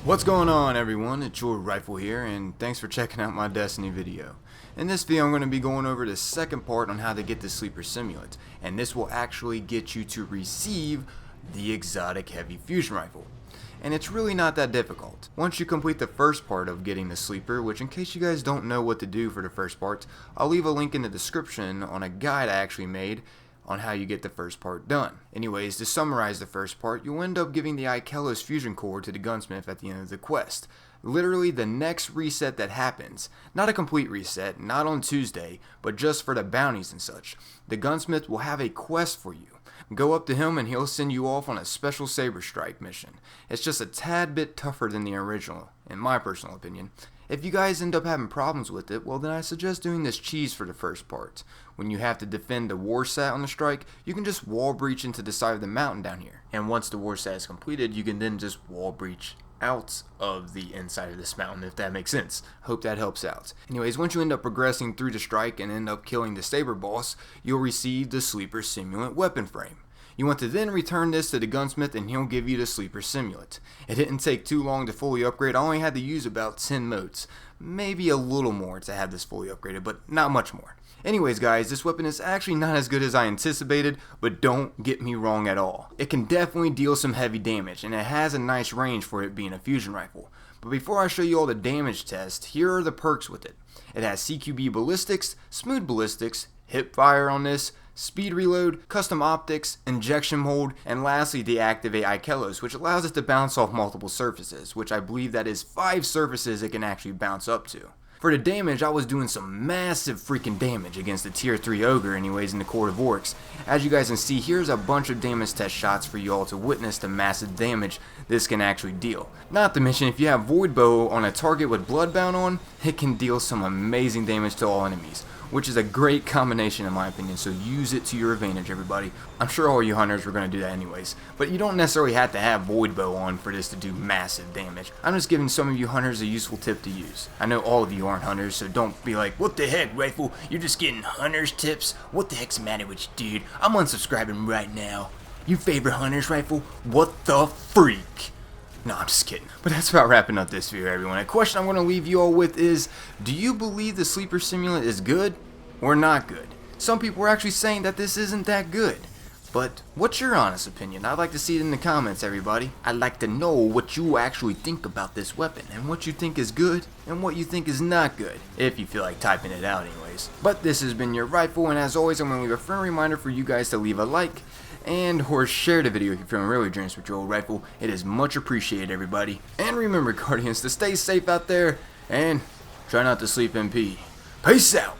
What's going on, everyone? It's your Rifle here, and thanks for checking out my Destiny video. In this video I'm going to be going over the second part on how to get the Sleeper Simulant, and this will actually get you to receive the exotic heavy fusion rifle. And it's really not that difficult. Once you complete the first part of getting the Sleeper, which in case you guys don't know what to do for the first part, I'll leave a link in the description on a guide I actually made on how you get the first part done. Anyways, to summarize the first part, you'll end up giving the Ikelos fusion core to the gunsmith at the end of the quest. Literally the next reset that happens. Not a complete reset, not on Tuesday, but just for the bounties and such. The gunsmith will have a quest for you. Go up to him and he'll send you off on a special saber strike mission. It's just a tad bit tougher than the original, in my personal opinion. If you guys end up having problems with it, well then I suggest doing this cheese for the first part. When you have to defend the war sat on the strike, you can just wall breach into the side of the mountain down here. And once the war sat is completed, you can then just wall breach out of the inside of this mountain, if that makes sense. Hope that helps out. Anyways, once you end up progressing through the strike and end up killing the saber boss, you'll receive the Sleeper Simulant weapon frame. You want to then return this to the gunsmith and he'll give you the Sleeper Simulant. It didn't take too long to fully upgrade. I only had to use about 10 motes. Maybe a little more to have this fully upgraded, but not much more. Anyways guys, this weapon is actually not as good as I anticipated, but don't get me wrong at all. It can definitely deal some heavy damage, and it has a nice range for it being a fusion rifle. But before I show you all the damage tests, here are the perks with it. It has CQB ballistics, smooth ballistics, hip fire on this, speed reload, custom optics, injection mold, and lastly the activate Ikelos, which allows it to bounce off multiple surfaces, which I believe that is 5 surfaces it can actually bounce up to. For the damage, I was doing some massive freaking damage against the tier 3 ogre anyways in the Court of Orcs. As you guys can see, here's a bunch of damage test shots for you all to witness the massive damage this can actually deal. Not to mention, if you have Void Bow on a target with Bloodbound on, it can deal some amazing damage to all enemies, which is a great combination in my opinion, so use it to your advantage, everybody. I'm sure all you hunters were going to do that anyways, but you don't necessarily have to have Void Bow on for this to do massive damage. I'm just giving some of you hunters a useful tip to use. I know all of you aren't hunters, so don't be like, what the heck, Rifle? You're just getting hunters tips? What the heck's the matter with you, dude? I'm unsubscribing right now. You favorite hunters, Rifle? What the freak? No, I'm just kidding. But that's about wrapping up this video, everyone. A question I'm going to leave you all with is, do you believe the Sleeper Simulant is good or not good? Some people are actually saying that this isn't that good. But what's your honest opinion? I'd like to see it in the comments, everybody. I'd like to know what you actually think about this weapon, and what you think is good, and what you think is not good, if you feel like typing it out anyways. But this has been your Rifle, and as always, I'm going to leave a friendly reminder for you guys to leave a like, and or share the video if you're feeling really generous with your old rifle. It is much appreciated, everybody. And remember, Guardians, to stay safe out there, and try not to sleep in pee. Peace out!